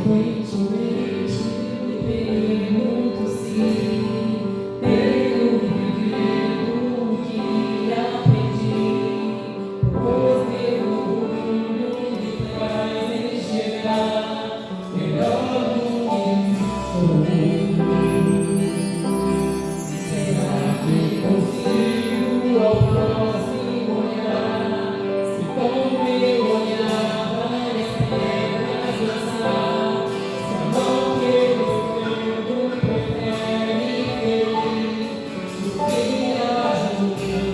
frequentemente me pergunto se tenho vivido o que aprendi, pois meu orgulho me faz enxergar melhor do que sou. Será que consigo ao próximo olhar, se com meu olhar várias pedras lançar, se a mão que eu estendo prefere feliz do que a desconstruir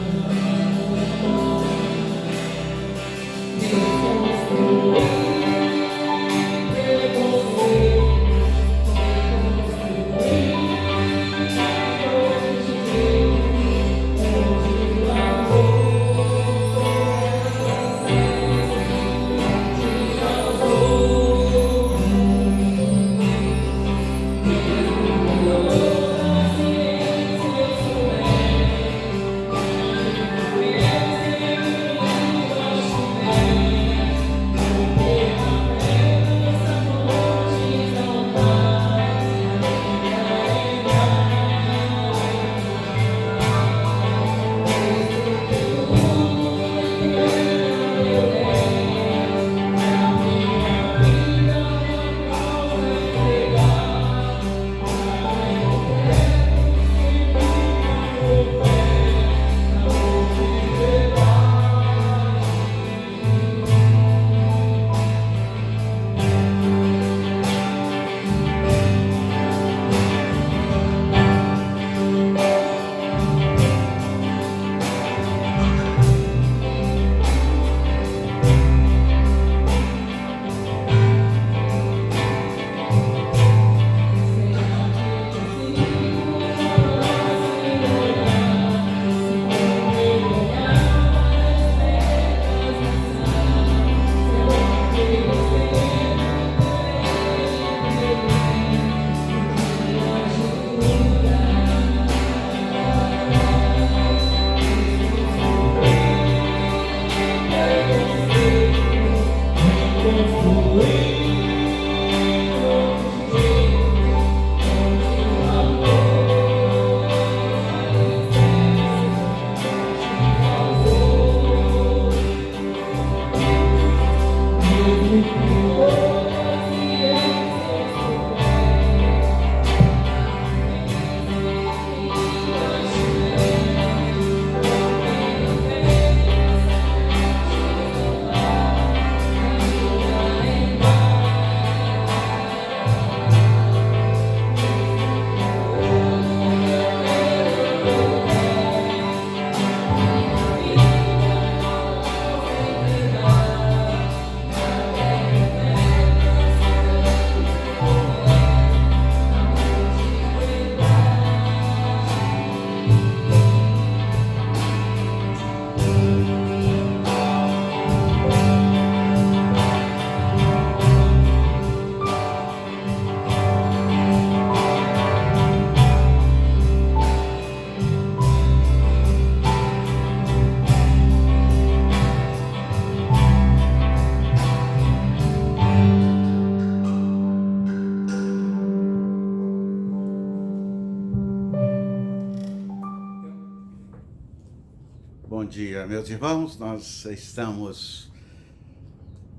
Bom dia, meus irmãos. Nós estamos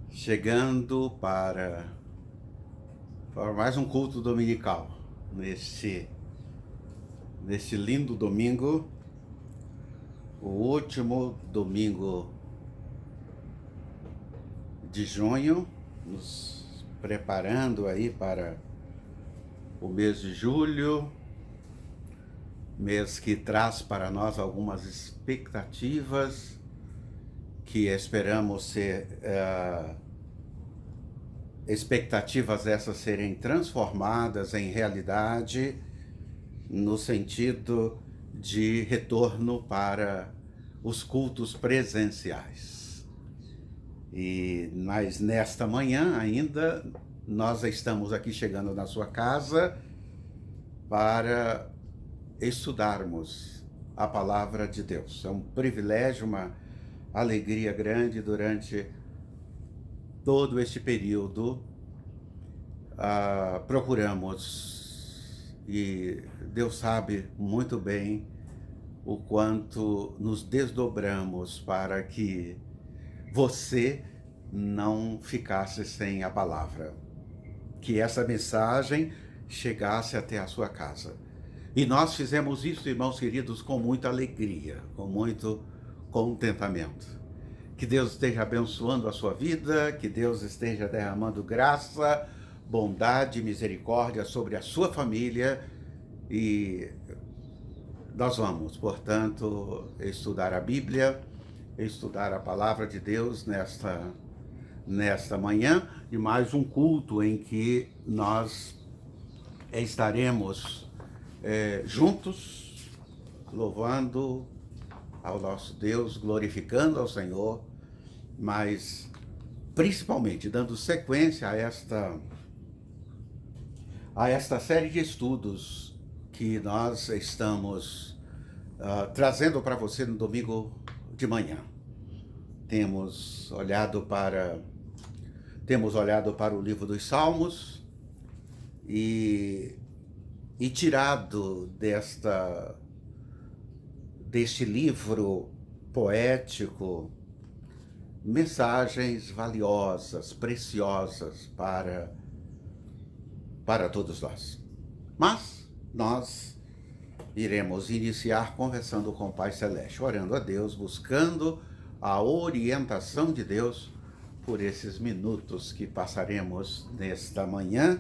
chegando para mais um culto dominical neste lindo domingo, o último domingo de junho, nos preparando aí para o mês de julho, mês que traz para nós algumas expectativas que esperamos ser expectativas essas serem transformadas em realidade no sentido de retorno para os cultos presenciais. Mas nesta manhã ainda nós estamos aqui chegando na sua casa para estudarmos a palavra de Deus. É um privilégio, uma alegria grande durante todo este período procuramos, e Deus sabe muito bem o quanto nos desdobramos para que você não ficasse sem a palavra, que essa mensagem chegasse até a sua casa. E nós fizemos isso, irmãos queridos, com muita alegria, com muito contentamento. Que Deus esteja abençoando a sua vida, que Deus esteja derramando graça, bondade e misericórdia sobre a sua família. E nós vamos, portanto, estudar a Bíblia, estudar a palavra de Deus nesta manhã, e mais um culto em que nós estaremos juntos, louvando ao nosso Deus, glorificando ao Senhor, mas principalmente dando sequência a esta série de estudos que nós estamos trazendo para você no domingo de manhã. Temos olhado para o livro dos Salmos e tirado deste livro poético mensagens valiosas, preciosas para todos nós. Mas nós iremos iniciar conversando com o Pai Celeste, orando a Deus, buscando a orientação de Deus por esses minutos que passaremos nesta manhã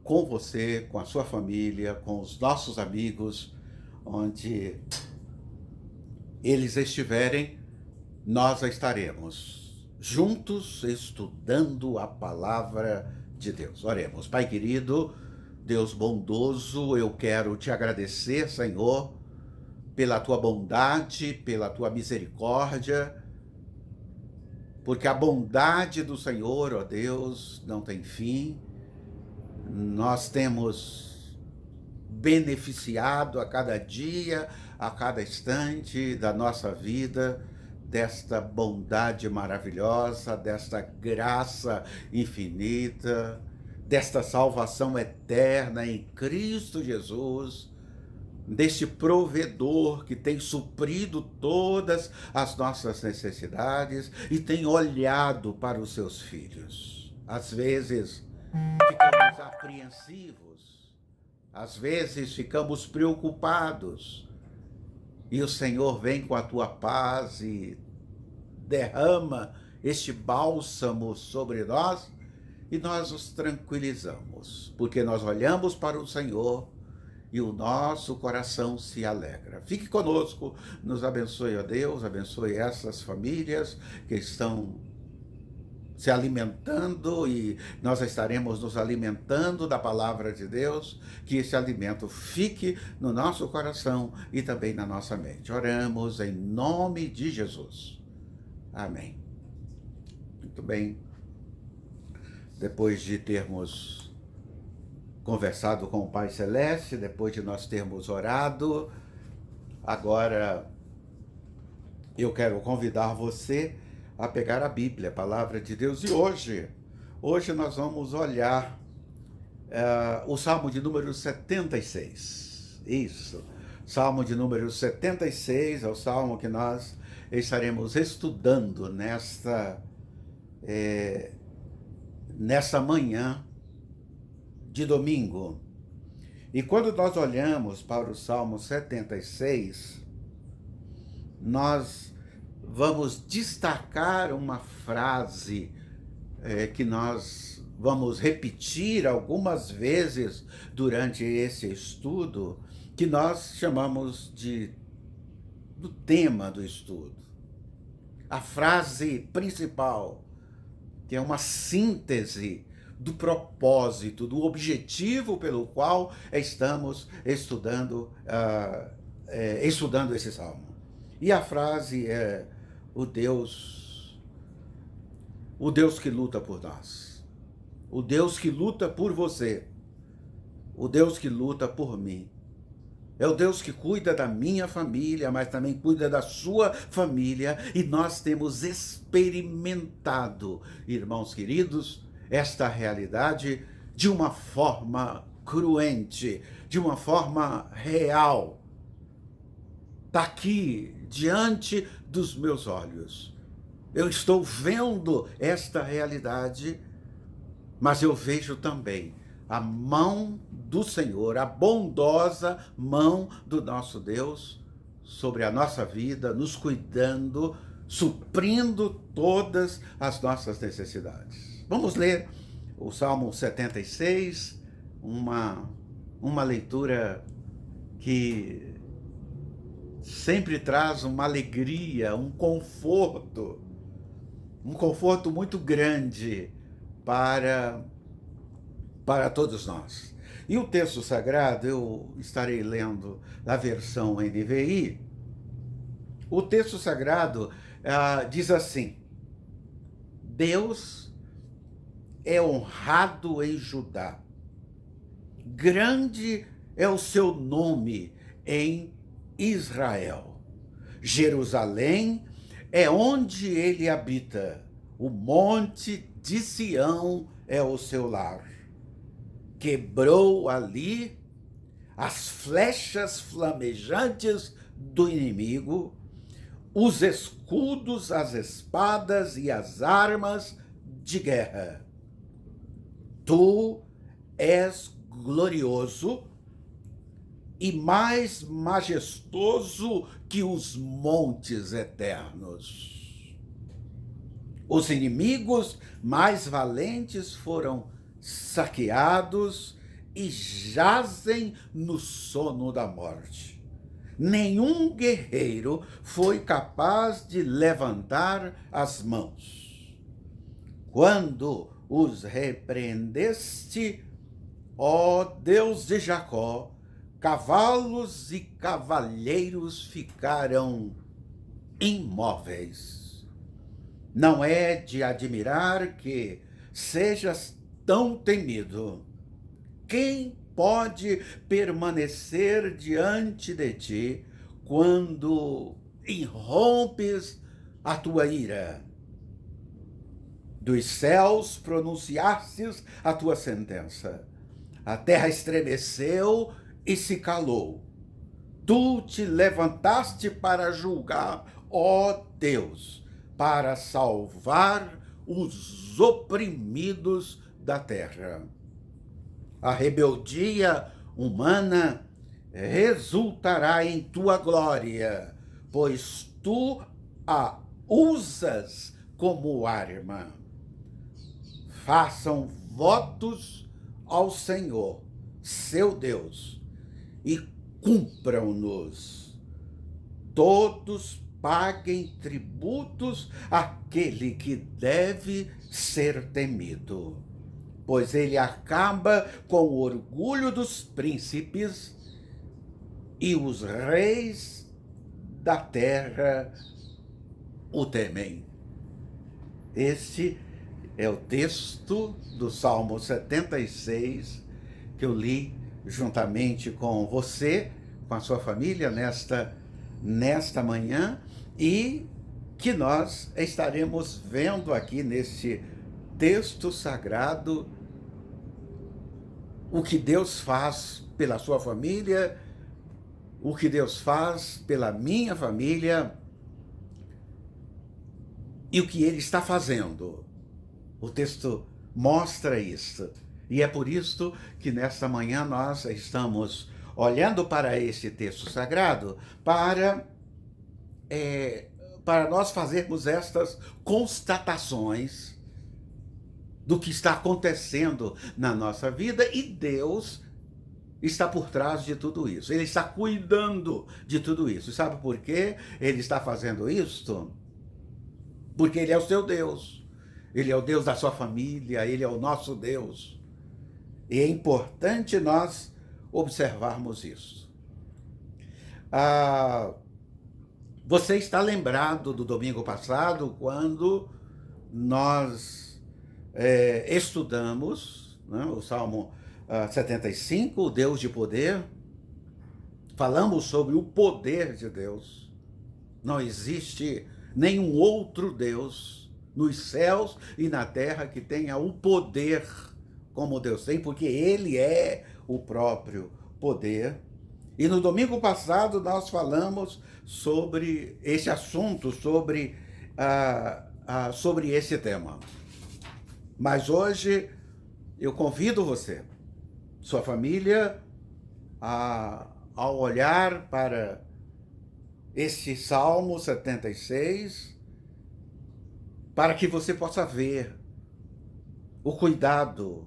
com você, com a sua família, com os nossos amigos, onde eles estiverem, nós estaremos juntos estudando a palavra de Deus. Oremos. Pai querido, Deus bondoso, eu quero te agradecer, Senhor, pela tua bondade, pela tua misericórdia, porque a bondade do Senhor, ó Deus, não tem fim. Nós temos beneficiado a cada dia, a cada instante da nossa vida, desta bondade maravilhosa, desta graça infinita, desta salvação eterna em Cristo Jesus, deste provedor que tem suprido todas as nossas necessidades e tem olhado para os seus filhos. Às vezes ficamos apreensivos, às vezes ficamos preocupados, e o Senhor vem com a tua paz e derrama este bálsamo sobre nós, e nós nos tranquilizamos, porque nós olhamos para o Senhor e o nosso coração se alegra. Fique conosco, nos abençoe, ó Deus, abençoe essas famílias que estão se alimentando, e nós estaremos nos alimentando da palavra de Deus, que esse alimento fique no nosso coração e também na nossa mente. Oramos em nome de Jesus. Amém. Muito bem. Depois de termos conversado com o Pai Celeste, depois de nós termos orado, agora eu quero convidar você a pegar a Bíblia, a palavra de Deus. E hoje nós vamos olhar o Salmo de número 76. Isso, Salmo de número 76 é o Salmo que nós estaremos estudando nesta manhã de domingo. E quando nós olhamos para o Salmo 76, nós vamos destacar uma frase que nós vamos repetir algumas vezes durante esse estudo, que nós chamamos do tema do estudo. A frase principal, que é uma síntese do propósito, do objetivo pelo qual estamos estudando esse salmo. E a frase é: o Deus que luta por nós, o Deus que luta por você, o Deus que luta por mim. É o Deus que cuida da minha família, mas também cuida da sua família, e nós temos experimentado, irmãos queridos, esta realidade de uma forma cruente, de uma forma real. Está aqui diante dos meus olhos. Eu estou vendo esta realidade, mas eu vejo também a mão do Senhor, a bondosa mão do nosso Deus sobre a nossa vida, nos cuidando, suprindo todas as nossas necessidades. Vamos ler o Salmo 76, uma leitura que sempre traz uma alegria, um conforto muito grande para todos nós. E o texto sagrado, eu estarei lendo a versão NVI. O texto sagrado diz assim: Deus é honrado em Judá, grande é o seu nome em Israel. Jerusalém é onde ele habita, o monte de Sião é o seu lar. Quebrou ali as flechas flamejantes do inimigo, os escudos, as espadas e as armas de guerra. Tu és glorioso e mais majestoso que os montes eternos. Os inimigos mais valentes foram saqueados e jazem no sono da morte. Nenhum guerreiro foi capaz de levantar as mãos. Quando os repreendeste, ó Deus de Jacó, cavalos e cavalheiros ficaram imóveis. Não é de admirar que sejas tão temido. Quem pode permanecer diante de ti quando irrompes a tua ira? Dos céus pronunciastes a tua sentença. A terra estremeceu e se calou. Tu te levantaste para julgar, ó Deus, para salvar os oprimidos da terra. A rebeldia humana resultará em tua glória, pois tu a usas como arma. Façam votos ao Senhor, seu Deus, e cumpram-nos. Todos paguem tributos àquele que deve ser temido, pois ele acaba com o orgulho dos príncipes e os reis da terra o temem. Este é o texto do Salmo 76 que eu li juntamente com você, com a sua família, nesta manhã, e que nós estaremos vendo aqui nesse texto sagrado o que Deus faz pela sua família, o que Deus faz pela minha família e o que Ele está fazendo. O texto mostra isso. E é por isso que nesta manhã nós estamos olhando para esse texto sagrado para nós fazermos estas constatações do que está acontecendo na nossa vida, e Deus está por trás de tudo isso. Ele está cuidando de tudo isso. Sabe por quê Ele está fazendo isso? Porque Ele é o seu Deus. Ele é o Deus da sua família, Ele é o nosso Deus. E é importante nós observarmos isso. Você está lembrado do domingo passado, quando nós estudamos, né, o Salmo 75, o Deus de poder. Falamos sobre o poder de Deus. Não existe nenhum outro Deus nos céus e na terra que tenha o poder como Deus tem, porque Ele é o próprio poder. E no domingo passado nós falamos sobre esse assunto, sobre esse tema. Mas hoje eu convido você, sua família, ao olhar para este Salmo 76, para que você possa ver o cuidado,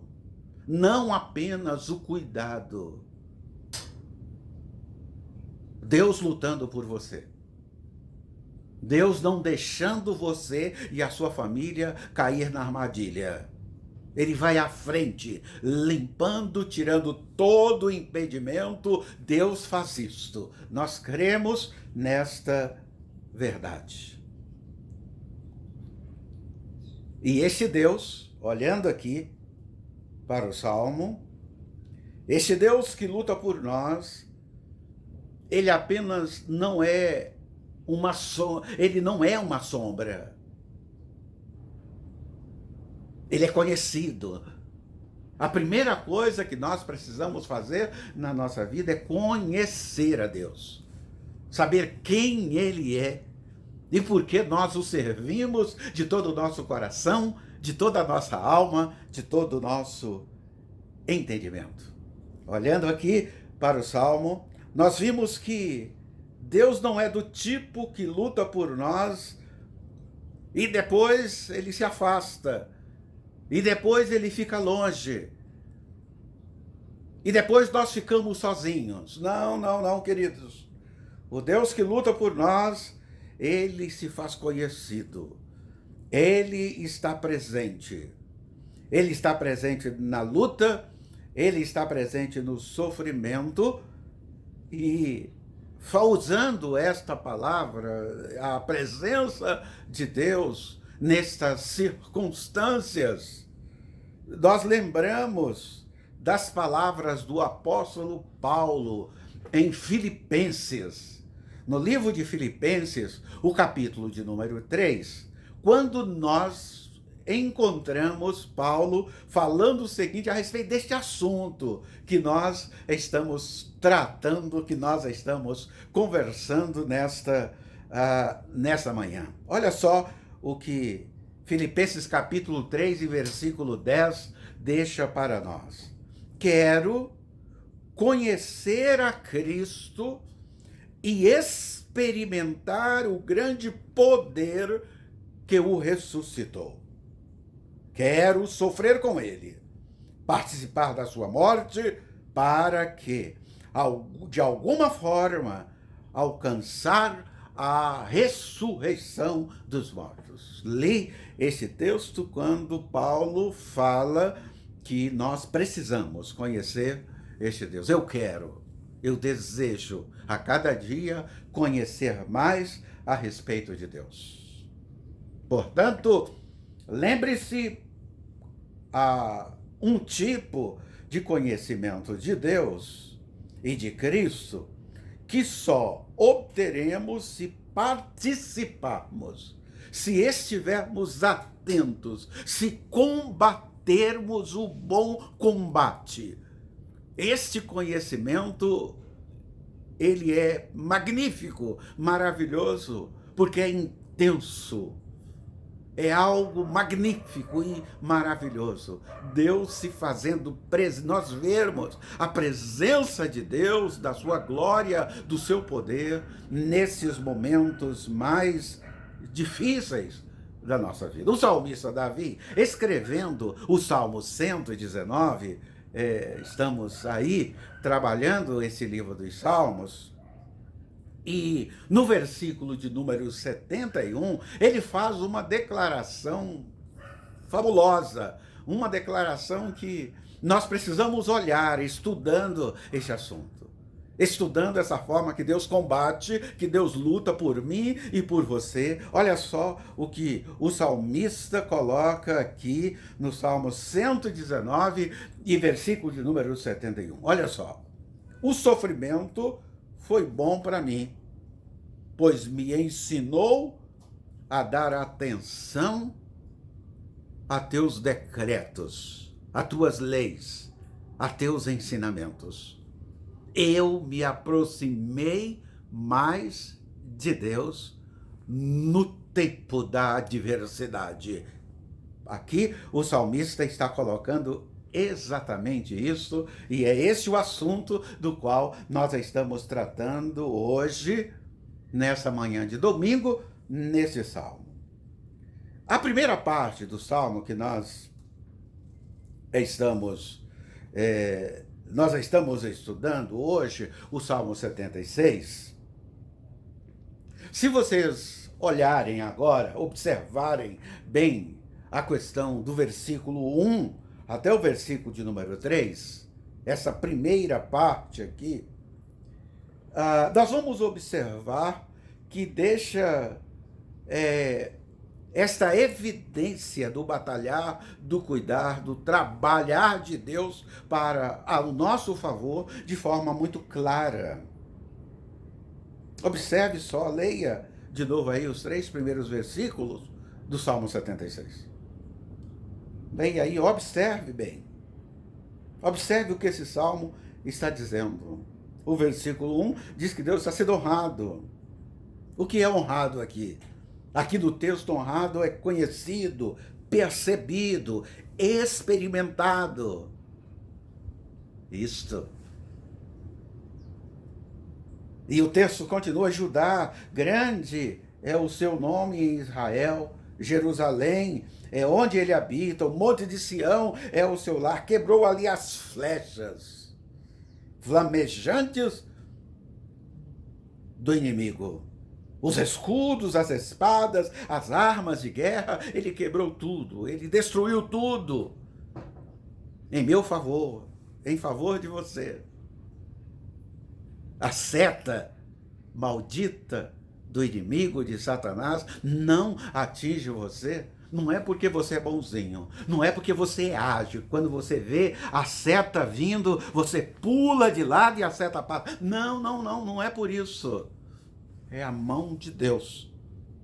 não apenas o cuidado, Deus lutando por você. Deus não deixando você e a sua família cair na armadilha. Ele vai à frente, limpando, tirando todo o impedimento. Deus faz isto. Nós cremos nesta verdade. E esse Deus, olhando aqui para o Salmo, esse Deus que luta por nós, ele apenas não é ele não é uma sombra. Ele é conhecido. A primeira coisa que nós precisamos fazer na nossa vida é conhecer a Deus. Saber quem Ele é e por que nós o servimos de todo o nosso coração, de toda a nossa alma, de todo o nosso entendimento. Olhando aqui para o Salmo, nós vimos que Deus não é do tipo que luta por nós e depois ele se afasta, e depois ele fica longe, e depois nós ficamos sozinhos. Não, queridos. O Deus que luta por nós, ele se faz conhecido. Ele está presente. Ele está presente na luta, ele está presente no sofrimento. E usando esta palavra, a presença de Deus nestas circunstâncias, nós lembramos das palavras do apóstolo Paulo em Filipenses, no livro de Filipenses, o capítulo de número 3, quando nós encontramos Paulo falando o seguinte a respeito deste assunto que nós estamos tratando, que nós estamos conversando nesta manhã. Olha só o que Filipenses capítulo 3 e versículo 10 deixa para nós. Quero conhecer a Cristo e experimentar o grande poder que o ressuscitou. Quero sofrer com ele, participar da sua morte, para que, de alguma forma, alcançar a ressurreição dos mortos. Li esse texto quando Paulo fala que nós precisamos conhecer este Deus. Eu desejo a cada dia conhecer mais a respeito de Deus. Portanto, lembre-se, há um tipo de conhecimento de Deus e de Cristo que só obteremos se participarmos, se estivermos atentos, se combatermos o bom combate. Este conhecimento, ele é magnífico, maravilhoso, porque é intenso. É algo magnífico e maravilhoso. Deus se fazendo presente, nós vermos a presença de Deus, da sua glória, do seu poder, nesses momentos mais difíceis da nossa vida. O salmista Davi, escrevendo o Salmo 119, estamos aí trabalhando esse livro dos Salmos, e no versículo de número 71, ele faz uma declaração fabulosa, uma declaração que nós precisamos olhar estudando esse assunto, estudando essa forma que Deus combate, que Deus luta por mim e por você. Olha só o que o salmista coloca aqui no Salmo 119 e versículo de número 71. Olha só. O sofrimento foi bom para mim, pois me ensinou a dar atenção a teus decretos. a tuas leis, a teus ensinamentos. Eu me aproximei mais de Deus no tempo da adversidade. Aqui o salmista está colocando exatamente isso, e é esse o assunto do qual nós estamos tratando hoje, nessa manhã de domingo, nesse salmo. A primeira parte do salmo que nós estamos estudando hoje, o Salmo 76. Se vocês olharem agora, observarem bem a questão do versículo 1 até o versículo de número 3, essa primeira parte aqui, nós vamos observar que deixa esta evidência do batalhar, do cuidar, do trabalhar de Deus para o nosso favor de forma muito clara. Observe só, leia de novo aí os 3 primeiros versículos do Salmo 76. Bem, aí observe bem. Observe o que esse salmo está dizendo. O versículo 1 diz que Deus está sendo honrado. O que é honrado aqui? Aqui no texto, honrado é conhecido, percebido, experimentado. Isto. E o texto continua: Judá, grande é o seu nome em Israel, Jerusalém é onde ele habita, o monte de Sião é o seu lar, quebrou ali as flechas flamejantes do inimigo. Os escudos, as espadas, as armas de guerra, ele quebrou tudo, ele destruiu tudo. Em meu favor, em favor de você. A seta maldita do inimigo, de Satanás, não atinge você. Não é porque você é bonzinho, não é porque você é ágil. Quando você vê a seta vindo, você pula de lado e a seta passa. Não é por isso. É a mão de Deus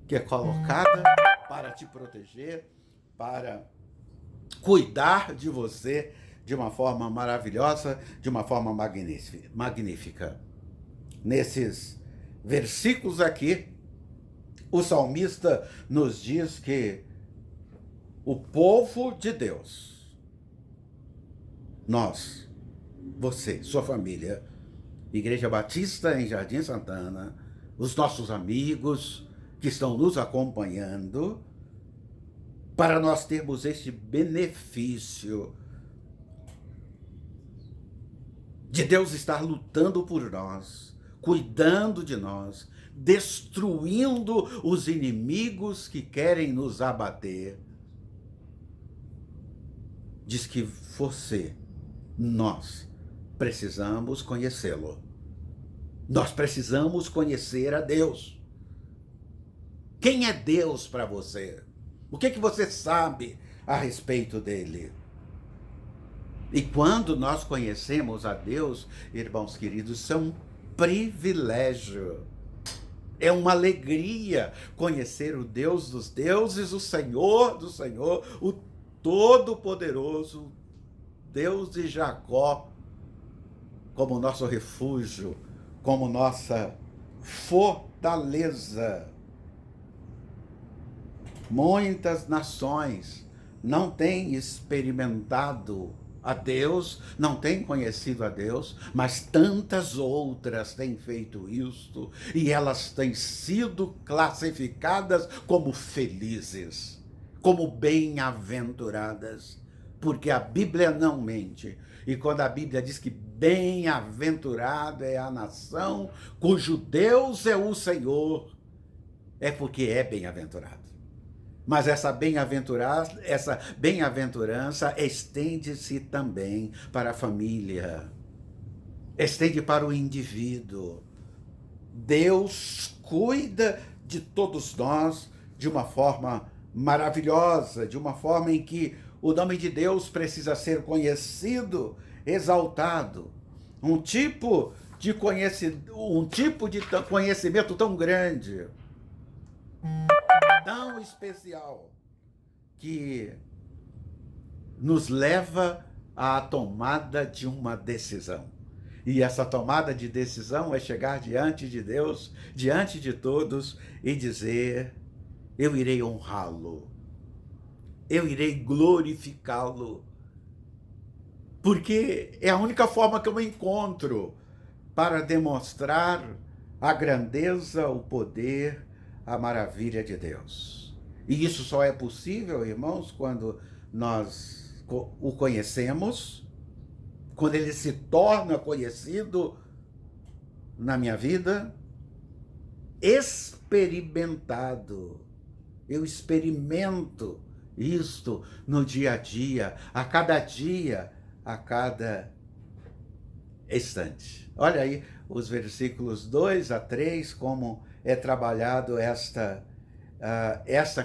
que é colocada para te proteger, para cuidar de você de uma forma maravilhosa, de uma forma magnífica. Nesses versículos aqui, o salmista nos diz que o povo de Deus, nós, você, sua família, Igreja Batista em Jardim Santana, os nossos amigos que estão nos acompanhando, para nós termos este benefício de Deus estar lutando por nós, cuidando de nós, destruindo os inimigos que querem nos abater. Diz que nós precisamos conhecê-lo. Nós precisamos conhecer a Deus. Quem é Deus para você? O que você sabe a respeito dele? E quando nós conhecemos a Deus, irmãos queridos, isso é um privilégio. É uma alegria conhecer o Deus dos deuses, o Senhor do Senhor, o Todo-Poderoso, Deus de Jacó, como nosso refúgio, como nossa fortaleza. Muitas nações não têm experimentado a Deus, não têm conhecido a Deus, mas tantas outras têm feito isto, e elas têm sido classificadas como felizes, como bem-aventuradas, porque a Bíblia não mente. E quando a Bíblia diz que bem-aventurada é a nação cujo Deus é o Senhor, é porque é bem-aventurado. Mas essa bem-aventurança estende-se também para a família, estende para o indivíduo. Deus cuida de todos nós de uma forma maravilhosa, de uma forma em que o nome de Deus precisa ser conhecido, exaltado. Um tipo de conhecimento tão grande, tão especial, que nos leva à tomada de uma decisão. E essa tomada de decisão é chegar diante de Deus, diante de todos, e dizer: eu irei honrá-lo, eu irei glorificá-lo, porque é a única forma que eu encontro para demonstrar a grandeza, o poder, a maravilha de Deus. E isso só é possível, irmãos, quando nós o conhecemos, quando ele se torna conhecido na minha vida, experimentado. Eu experimento isto no dia a dia, a cada instante. Olha aí os versículos 2 a 3, como é trabalhado esta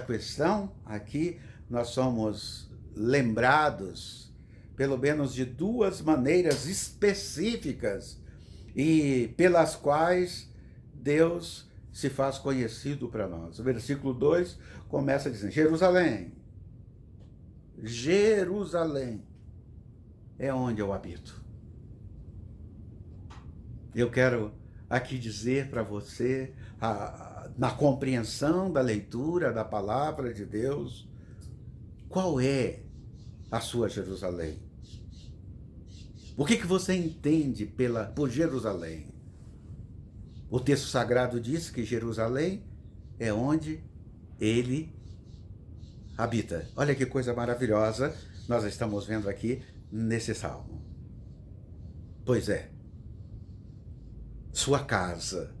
questão aqui. Nós somos lembrados, pelo menos de duas maneiras específicas, e pelas quais Deus se faz conhecido para nós. O versículo 2 começa dizendo: Jerusalém, Jerusalém é onde eu habito. Eu quero aqui dizer para você, na compreensão da leitura da palavra de Deus, qual é a sua Jerusalém? O que você entende por Jerusalém? O texto sagrado diz que Jerusalém é onde ele habita. Olha que coisa maravilhosa nós estamos vendo aqui nesse salmo. Pois é, sua casa,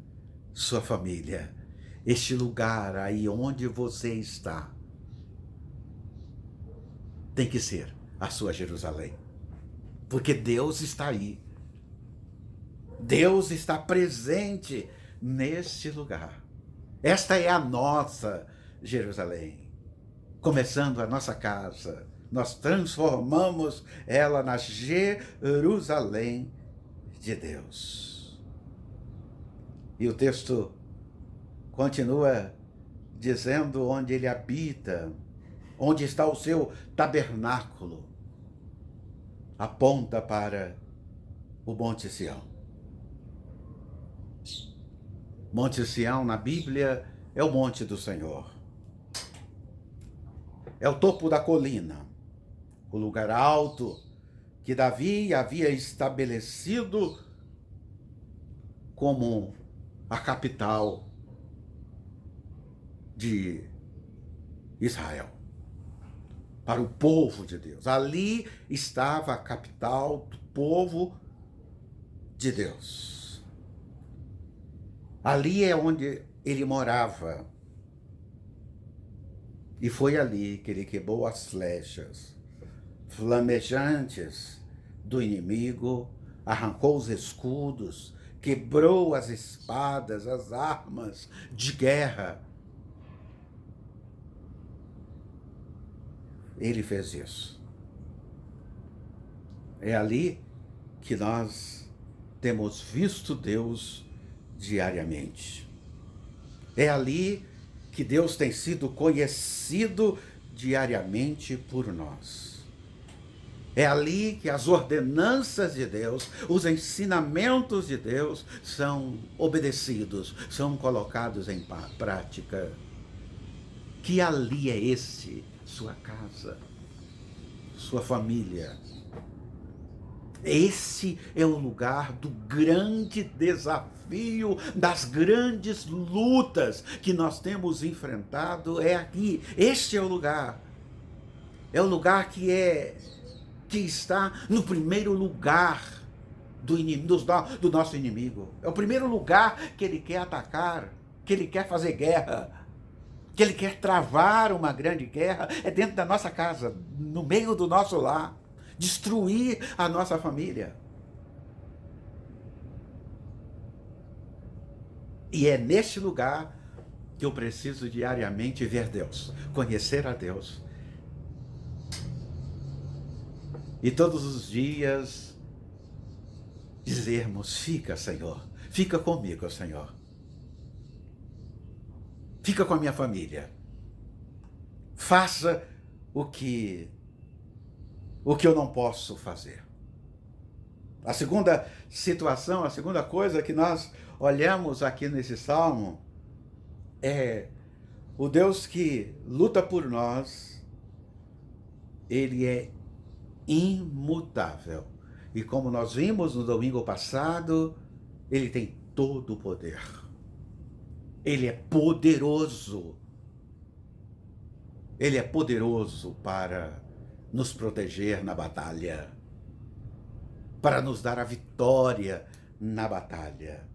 sua família, este lugar aí onde você está, tem que ser a sua Jerusalém. Porque Deus está aí. Deus está presente neste lugar. Esta é a nossa Jerusalém. Começando a nossa casa, nós transformamos ela na Jerusalém de Deus. E o texto continua dizendo onde ele habita, onde está o seu tabernáculo. Aponta para o Monte Sião. Monte Sião, na Bíblia, é o monte do Senhor. É o topo da colina, o lugar alto que Davi havia estabelecido como a capital de Israel, para o povo de Deus. Ali estava a capital do povo de Deus. Ali é onde ele morava. E foi ali que ele quebrou as flechas flamejantes do inimigo, arrancou os escudos, quebrou as espadas, as armas de guerra. Ele fez isso. É ali que nós temos visto Deus diariamente. É ali que Deus tem sido conhecido diariamente por nós. É ali que as ordenanças de Deus, os ensinamentos de Deus são obedecidos, são colocados em prática. Que ali é esse, sua casa, sua família. Esse é o lugar do grande desafio, das grandes lutas que nós temos enfrentado, é aqui. Este é o lugar. É o lugar que está no primeiro lugar do nosso inimigo. É o primeiro lugar que ele quer atacar, que ele quer fazer guerra, que ele quer travar uma grande guerra. É dentro da nossa casa, no meio do nosso lar. Destruir a nossa família. E é neste lugar que eu preciso diariamente ver Deus, conhecer a Deus. E todos os dias dizermos: fica, Senhor, fica comigo, Senhor. Fica com a minha família. Faça o que o que eu não posso fazer. A segunda situação, a segunda coisa que nós olhamos aqui nesse salmo é o Deus que luta por nós, ele é imutável. E como nós vimos no domingo passado, ele tem todo o poder. Ele é poderoso. Ele é poderoso para nos proteger na batalha, para nos dar a vitória na batalha.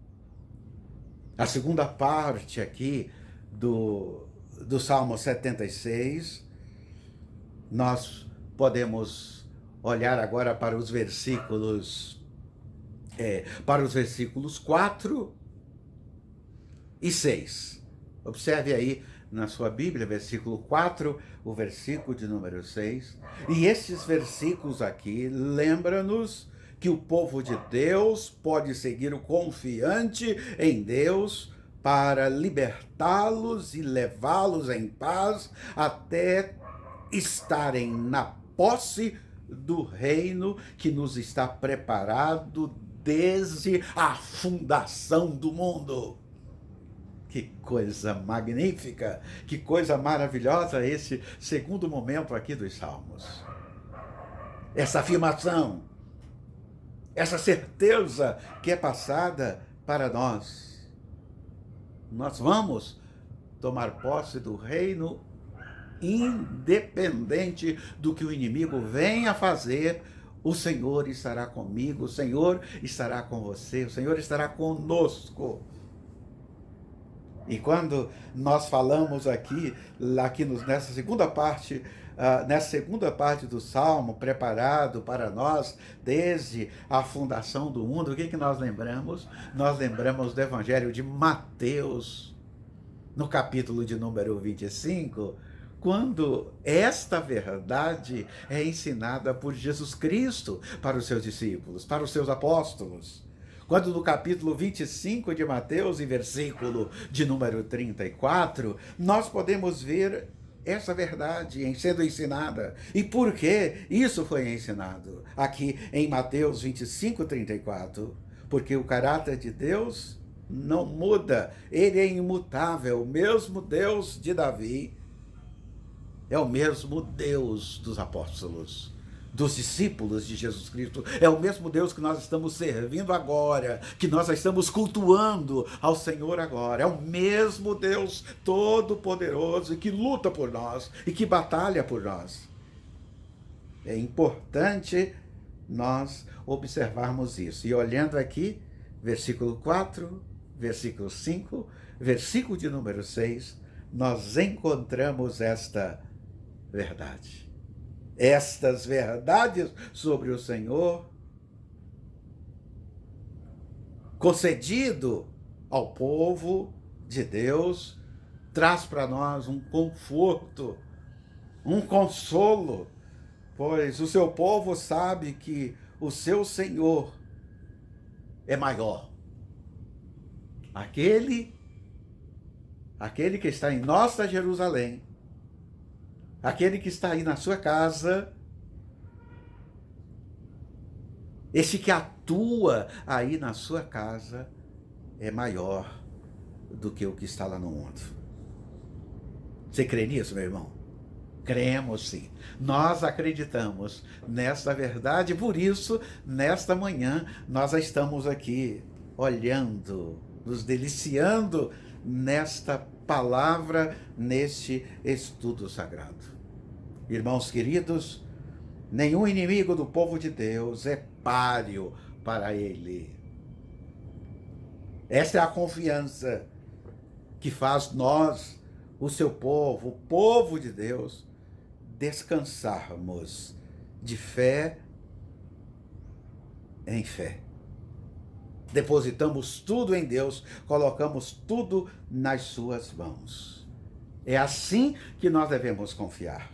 A segunda parte aqui do Salmo 76, nós podemos olhar agora para os versículos 4 e 6. Observe aí na sua Bíblia, versículo 4, o versículo de número 6. E esses versículos aqui lembram-nos que o povo de Deus pode seguir confiante em Deus para libertá-los e levá-los em paz até estarem na posse do reino que nos está preparado desde a fundação do mundo. Que coisa magnífica, que coisa maravilhosa esse segundo momento aqui dos Salmos. Essa afirmação, essa certeza que é passada para nós. Nós vamos tomar posse do reino independente do que o inimigo venha fazer. O Senhor estará comigo, o Senhor estará com você, o Senhor estará conosco. E quando nós falamos nessa segunda parte do Salmo, preparado para nós desde a fundação do mundo, o que nós lembramos? Nós lembramos do Evangelho de Mateus, no capítulo de número 25, quando esta verdade é ensinada por Jesus Cristo para os seus discípulos, para os seus apóstolos. Quando no capítulo 25 de Mateus, e versículo de número 34, nós podemos ver essa verdade sendo ensinada. E por que isso foi ensinado? Aqui em Mateus 25, 34. Porque o caráter de Deus não muda, ele é imutável. O mesmo Deus de Davi é o mesmo Deus dos apóstolos, dos discípulos de Jesus Cristo. É o mesmo Deus que nós estamos servindo agora, que nós estamos cultuando ao Senhor agora. É o mesmo Deus todo-poderoso e que luta por nós e que batalha por nós. É importante nós observarmos isso. E olhando aqui, versículo 4, versículo 5, versículo de número 6, nós encontramos esta verdade. Estas verdades sobre o Senhor, concedido ao povo de Deus, traz para nós um conforto, um consolo, pois o seu povo sabe que o seu Senhor é maior. Aquele que está em nossa Jerusalém, aquele que está aí na sua casa, esse que atua aí na sua casa, é maior do que o que está lá no mundo. Você crê nisso, meu irmão? Cremos sim. Nós acreditamos nesta verdade, por isso, nesta manhã, nós estamos aqui olhando, nos deliciando nesta palavra, neste estudo sagrado. Irmãos queridos, nenhum inimigo do povo de Deus é páreo para ele. Esta é a confiança que faz nós, o seu povo, o povo de Deus, descansarmos de fé em fé. Depositamos tudo em Deus, colocamos tudo nas suas mãos. É assim que nós devemos confiar.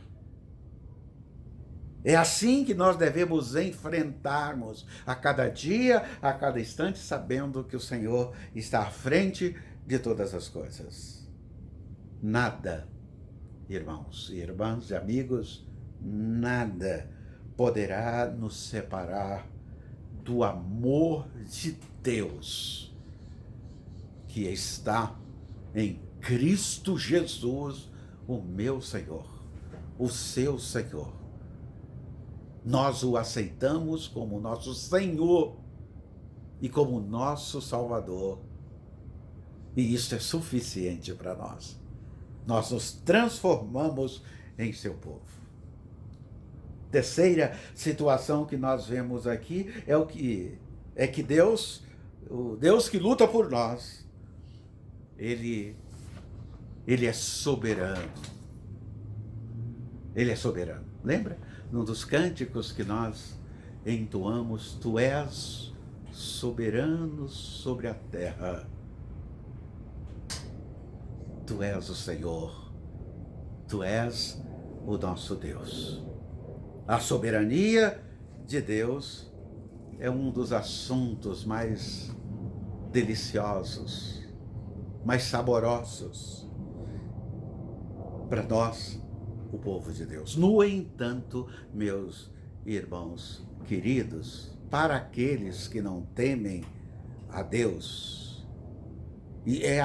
É assim que nós devemos enfrentarmos a cada dia, a cada instante, sabendo que o Senhor está à frente de todas as coisas. Nada, irmãos e irmãs e amigos, nada poderá nos separar do amor de Deus que está em Cristo Jesus, o meu Senhor, o seu Senhor. Nós o aceitamos como nosso Senhor e como nosso Salvador. E isso é suficiente para nós. Nós nos transformamos em seu povo. Terceira situação que nós vemos aqui é que Deus, o Deus que luta por nós, ele é soberano. Ele é soberano. Lembra? Num dos cânticos que nós entoamos, tu és soberano sobre a terra. Tu és o Senhor. Tu és o nosso Deus. A soberania de Deus é um dos assuntos mais deliciosos, mais saborosos para nós, o povo de Deus. No entanto, meus irmãos queridos, para aqueles que não temem a Deus, e é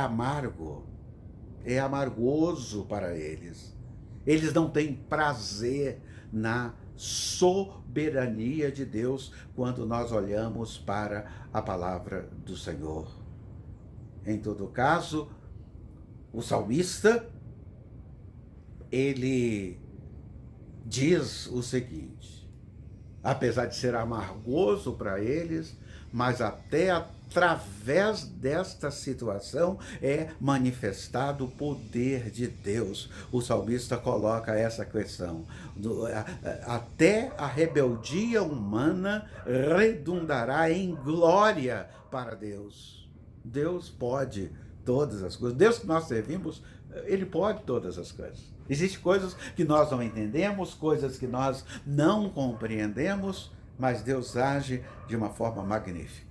amargoso para eles. Eles não têm prazer na soberania de Deus quando nós olhamos para a palavra do Senhor. Em todo caso, o salmista, ele diz o seguinte: apesar de ser amargoso para eles, mas até através desta situação é manifestado o poder de Deus. O salmista coloca essa questão: até a rebeldia humana redundará em glória para Deus. Deus pode todas as coisas. Deus que nós servimos, ele pode todas as coisas. Existem coisas que nós não entendemos, coisas que nós não compreendemos, mas Deus age de uma forma magnífica.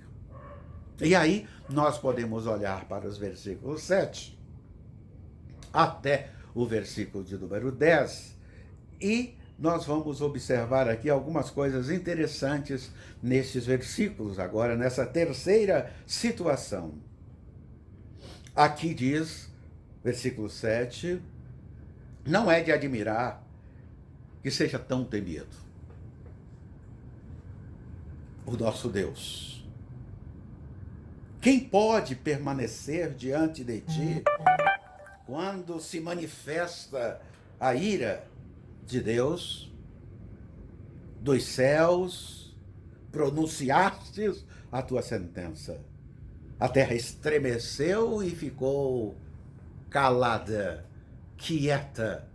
E aí nós podemos olhar para os versículos 7 até o versículo de número 10 e nós vamos observar aqui algumas coisas interessantes nestes versículos, agora nessa terceira situação. Aqui diz, versículo 7, não é de admirar que seja tão temido o nosso Deus. Quem pode permanecer diante de ti quando se manifesta a ira de Deus? Dos céus pronunciastes a tua sentença. A terra estremeceu e ficou calada, quieta,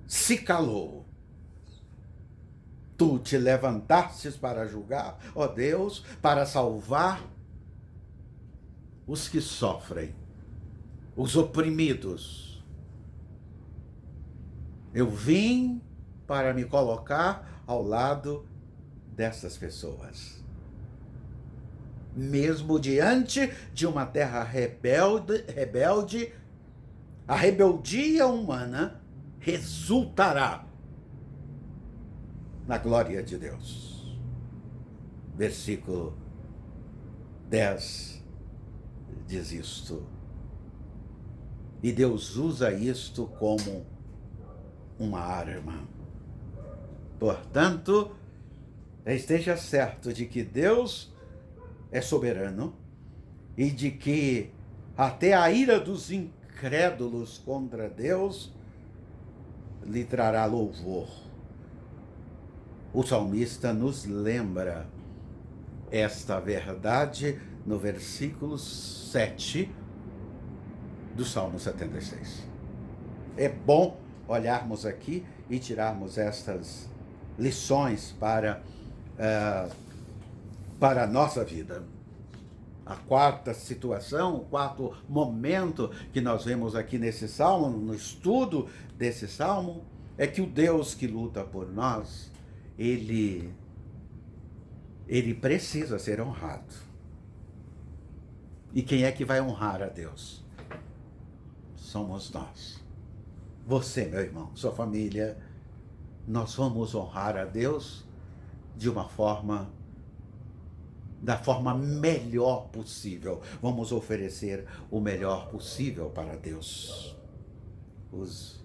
se calou. Tu te levantastes para julgar, ó Deus, para salvar os que sofrem, os oprimidos. Eu vim para me colocar ao lado dessas pessoas. Mesmo diante de uma terra rebelde, a rebeldia humana resultará na glória de Deus. Versículo 10 diz isto. E Deus usa isto como uma arma. Portanto, esteja certo de que Deus é soberano e de que até a ira dos incrédulos contra Deus lhe trará louvor. O salmista nos lembra esta verdade no versículo 7 do Salmo 76. É bom olharmos aqui e tirarmos estas lições para a nossa vida. A quarta situação, o quarto momento que nós vemos aqui nesse salmo, no estudo desse salmo, é que o Deus que luta por nós, ele precisa ser honrado. E quem é que vai honrar a Deus? Somos nós. Você, meu irmão, sua família, nós vamos honrar a Deus da forma melhor possível. Vamos oferecer o melhor possível para Deus. Os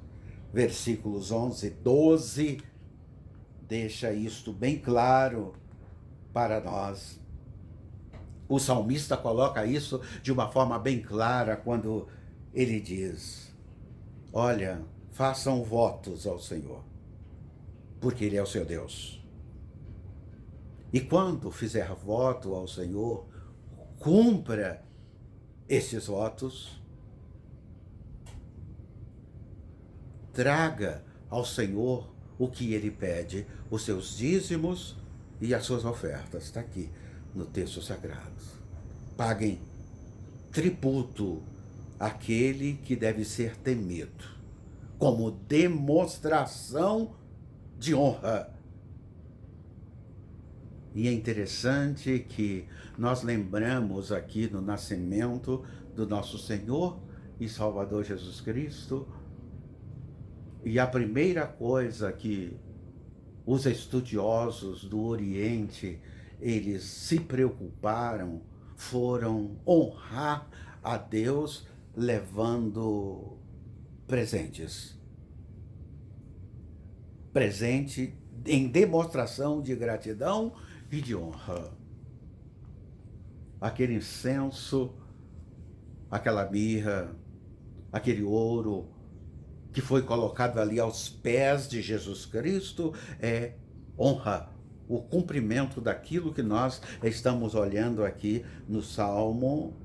versículos 11 e 12 deixa isto bem claro para nós. O salmista coloca isso de uma forma bem clara quando ele diz: olha, façam votos ao Senhor, porque Ele é o seu Deus. E quando fizer voto ao Senhor, cumpra esses votos, traga ao Senhor o que Ele pede, os seus dízimos e as suas ofertas. Está aqui no texto sagrado. Paguem tributo àquele que deve ser temido, como demonstração de honra. E é interessante que nós lembramos aqui no nascimento do nosso Senhor e Salvador Jesus Cristo, e a primeira coisa que os estudiosos do Oriente, eles se preocuparam, foram honrar a Deus levando presentes. Presente em demonstração de gratidão e de honra. Aquele incenso, aquela mirra, aquele ouro que foi colocado ali aos pés de Jesus Cristo é honra, o cumprimento daquilo que nós estamos olhando aqui no Salmo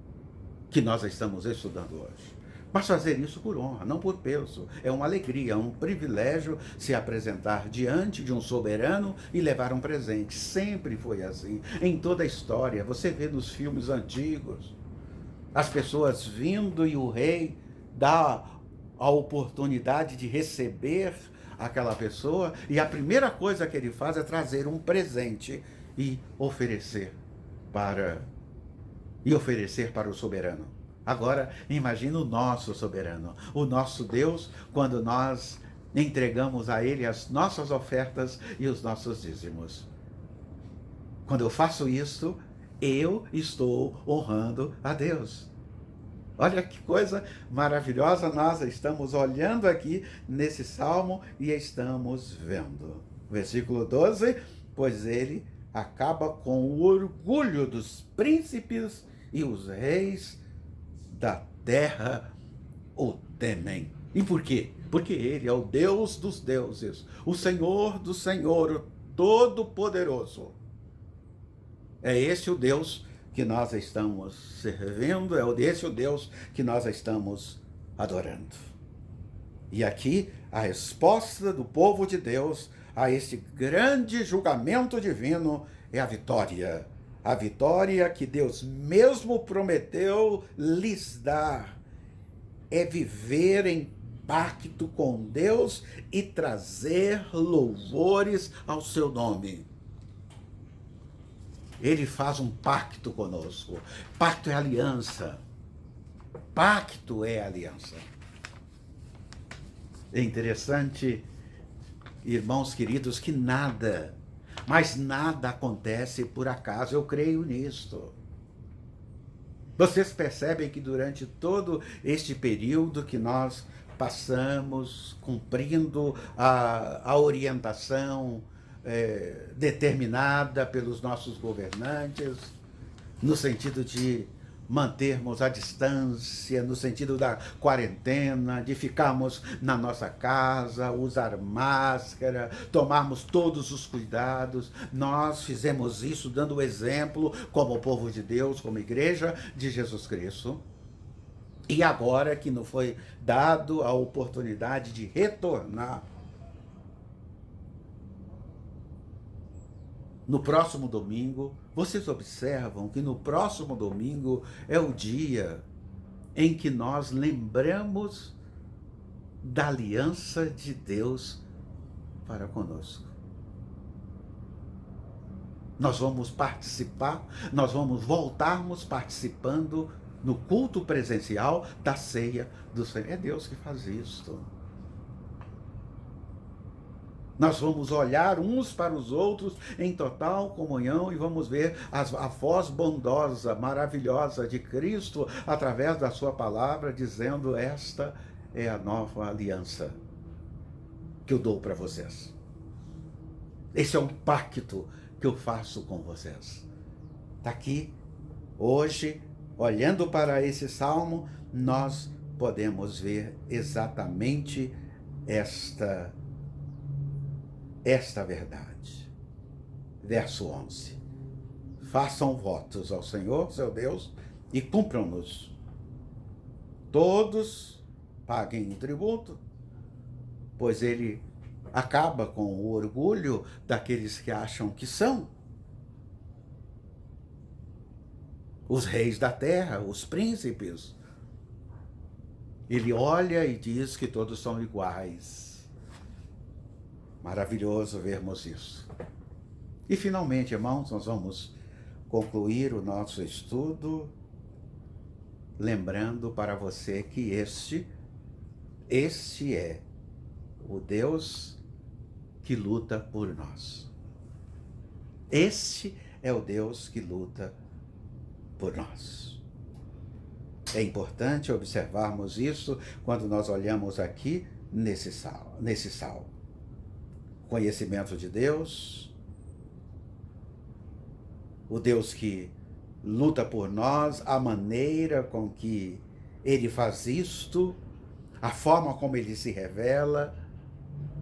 que nós estamos estudando hoje. Mas fazer isso por honra, não por peso. É uma alegria, é um privilégio se apresentar diante de um soberano e levar um presente. Sempre foi assim, em toda a história. Você vê nos filmes antigos, as pessoas vindo e o rei dá a oportunidade de receber aquela pessoa, e a primeira coisa que ele faz é trazer um presente e oferecer para o soberano. Agora, imagina o nosso soberano, o nosso Deus, quando nós entregamos a Ele as nossas ofertas e os nossos dízimos. Quando eu faço isso, eu estou honrando a Deus. Olha que coisa maravilhosa nós estamos olhando aqui nesse salmo e estamos vendo. Versículo 12, pois ele acaba com o orgulho dos príncipes e os reis da terra o temem. E por quê? Porque ele é o Deus dos deuses, o Senhor do Senhor, o Todo-Poderoso. É esse o Deus que nós estamos servindo, é esse o Deus que nós estamos adorando. E aqui a resposta do povo de Deus a este grande julgamento divino é a vitória. A vitória que Deus mesmo prometeu lhes dar é viver em pacto com Deus e trazer louvores ao seu nome. Ele faz um pacto conosco. Pacto é aliança. Pacto é aliança. É interessante, irmãos queridos, que nada, mas nada acontece por acaso. Eu creio nisto. Vocês percebem que durante todo este período que nós passamos cumprindo a orientação determinada pelos nossos governantes, no sentido de mantermos a distância, no sentido da quarentena, de ficarmos na nossa casa, usar máscara, tomarmos todos os cuidados. Nós fizemos isso dando o exemplo como povo de Deus, como igreja de Jesus Cristo. E agora que nos foi dado a oportunidade de retornar, no próximo domingo, vocês observam que no próximo domingo é o dia em que nós lembramos da aliança de Deus para conosco. Nós vamos participar, nós vamos voltarmos participando no culto presencial da ceia do Senhor. É Deus que faz isso. Nós vamos olhar uns para os outros em total comunhão e vamos ver a voz bondosa, maravilhosa de Cristo através da sua palavra, dizendo: esta é a nova aliança que eu dou para vocês. Esse é um pacto que eu faço com vocês. Está aqui, hoje, olhando para esse salmo, nós podemos ver exatamente esta verdade. Verso 11. Façam votos ao Senhor, seu Deus, e cumpram-nos. Todos paguem o tributo, pois ele acaba com o orgulho daqueles que acham que são os reis da terra, os príncipes. Ele olha e diz que todos são iguais. Maravilhoso vermos isso. E finalmente, irmãos, nós vamos concluir o nosso estudo lembrando para você que este é o Deus que luta por nós. Este é o Deus que luta por nós. É importante observarmos isso quando nós olhamos aqui nesse salmo. Conhecimento de Deus, o Deus que luta por nós, a maneira com que ele faz isto, a forma como ele se revela,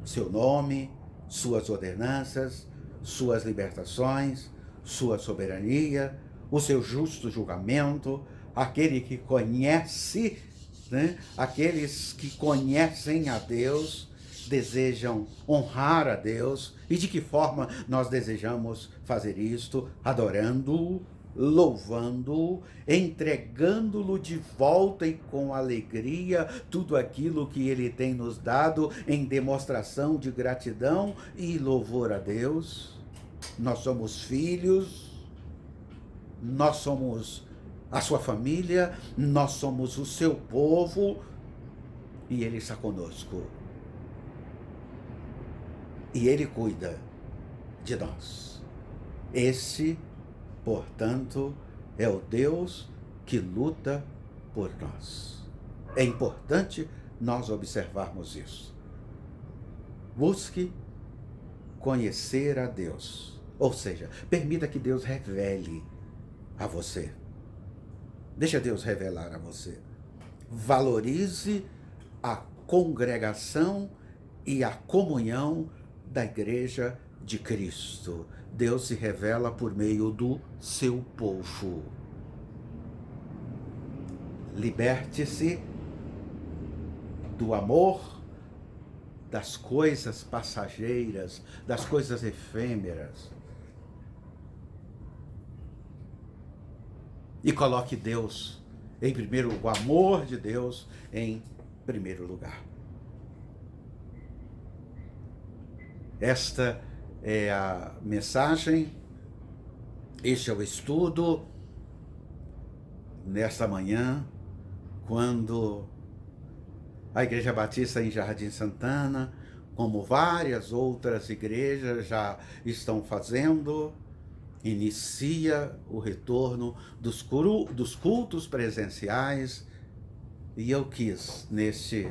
seu nome, suas ordenanças, suas libertações, sua soberania, o seu justo julgamento, aquele que conhece, né? Aqueles que conhecem a Deus desejam honrar a Deus. E de que forma nós desejamos fazer isto? Adorando-o, louvando-o, entregando-lo de volta e com alegria tudo aquilo que ele tem nos dado em demonstração de gratidão e louvor a Deus. Nós somos filhos, nós somos a sua família, nós somos o seu povo e ele está conosco. E ele cuida de nós. Esse, portanto, é o Deus que luta por nós. É importante nós observarmos isso. Busque conhecer a Deus. Ou seja, permita que Deus revele a você. Deixa Deus revelar a você. Valorize a congregação e a comunhão da Igreja de Cristo. Deus se revela por meio do seu povo. Liberte-se do amor das coisas passageiras, das coisas efêmeras. E coloque Deus em primeiro lugar, o amor de Deus em primeiro lugar. Esta é a mensagem, este é o estudo nesta manhã, quando a Igreja Batista em Jardim Santana, como várias outras igrejas já estão fazendo, inicia o retorno dos cultos presenciais, e eu quis, neste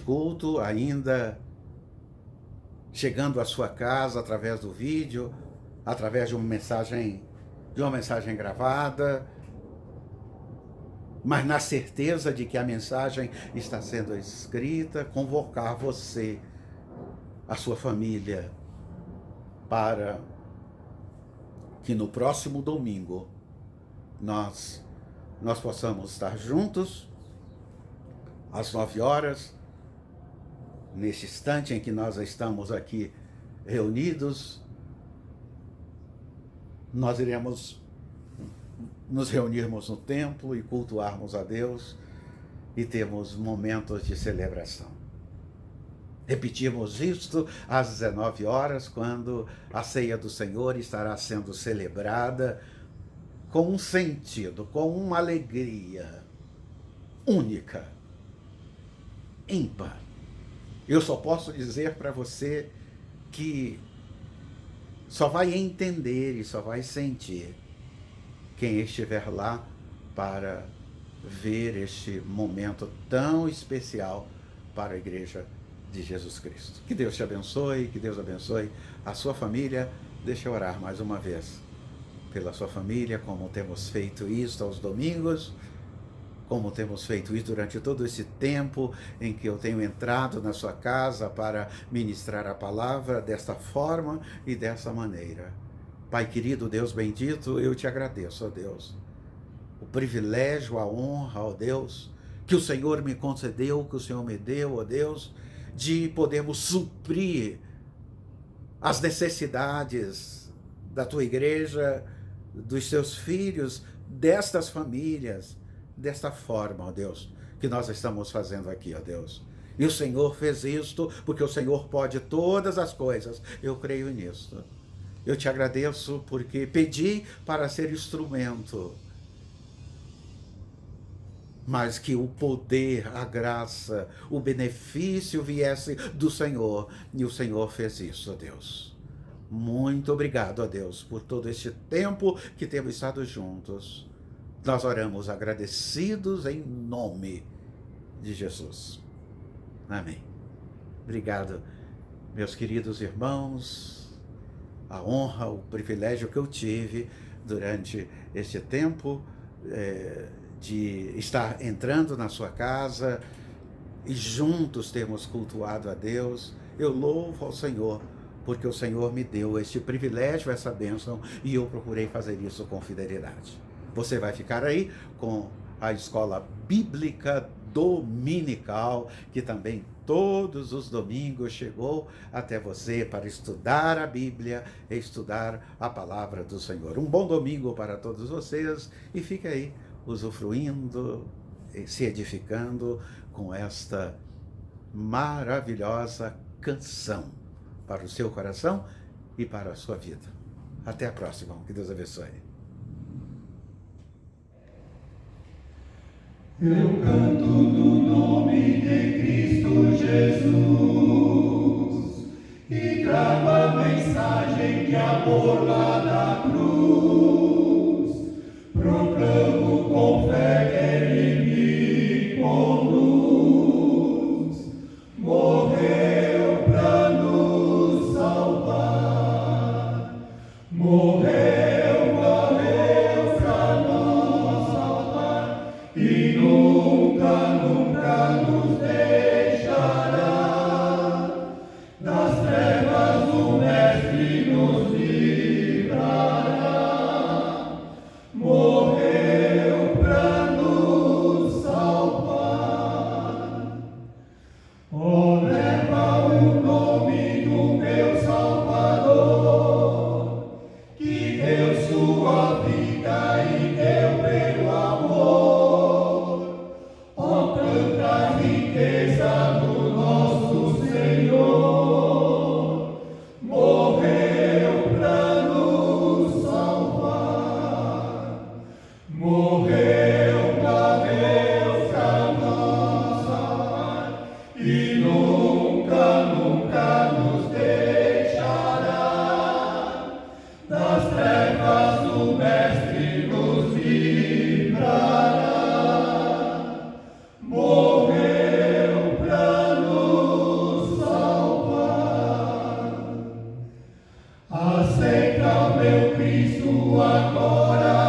culto, ainda chegando à sua casa através do vídeo, através de uma mensagem gravada, mas na certeza de que a mensagem está sendo escrita, convocar você, a sua família, para que no próximo domingo nós possamos estar juntos às 9 horas, neste instante em que nós estamos aqui reunidos. Nós iremos nos reunirmos no templo e cultuarmos a Deus e termos momentos de celebração. Repetimos isto às 19 horas, quando a ceia do Senhor estará sendo celebrada com um sentido, com uma alegria única, ímpar. Eu só posso dizer para você que só vai entender e só vai sentir quem estiver lá para ver este momento tão especial para a Igreja de Jesus Cristo. Que Deus te abençoe, que Deus abençoe a sua família. Deixa eu orar mais uma vez pela sua família, como temos feito isso aos domingos, como temos feito isso durante todo esse tempo em que eu tenho entrado na sua casa para ministrar a palavra desta forma e dessa maneira. Pai querido, Deus bendito, eu te agradeço, ó Deus, o privilégio, a honra, ó Deus, que o Senhor me concedeu, que o Senhor me deu, ó Deus, de podermos suprir as necessidades da tua igreja, dos teus filhos, destas famílias, desta forma, ó Deus, que nós estamos fazendo aqui, ó Deus. E o Senhor fez isto porque o Senhor pode todas as coisas. Eu creio nisso. Eu te agradeço porque pedi para ser instrumento, mas que o poder, a graça, o benefício viesse do Senhor. E o Senhor fez isso, ó Deus. Muito obrigado, ó Deus, por todo este tempo que temos estado juntos. Nós oramos agradecidos em nome de Jesus. Amém. Obrigado, meus queridos irmãos. A honra, o privilégio que eu tive durante este tempo de estar entrando na sua casa e juntos termos cultuado a Deus. Eu louvo ao Senhor, porque o Senhor me deu este privilégio, essa bênção, e eu procurei fazer isso com fidelidade. Você vai ficar aí com a escola bíblica dominical, que também todos os domingos chegou até você para estudar a Bíblia e estudar a palavra do Senhor. Um bom domingo para todos vocês e fique aí usufruindo, se edificando com esta maravilhosa canção para o seu coração e para a sua vida. Até a próxima. Que Deus abençoe. Eu canto no nome de Cristo Jesus e trago a mensagem de amor lá da cruz. Proclamo com fé que Ele me conduz. Morreu para nos salvar. Morreu para nos salvar. E nunca, nunca nos deixará. Das trevas o Mestre nos livrará. Morreu para nos salvar. Oh, leva o nome do meu Salvador, que deu sua vida e deu pelo amor. Oh, canta a riqueza do nosso Senhor. Morreu para nos salvar. Morreu para nos salvar. E nunca, nunca nos deixará. Das trevas o Mestre nos livrará. Morreu para nos salvar. Aceita, meu Cristo, agora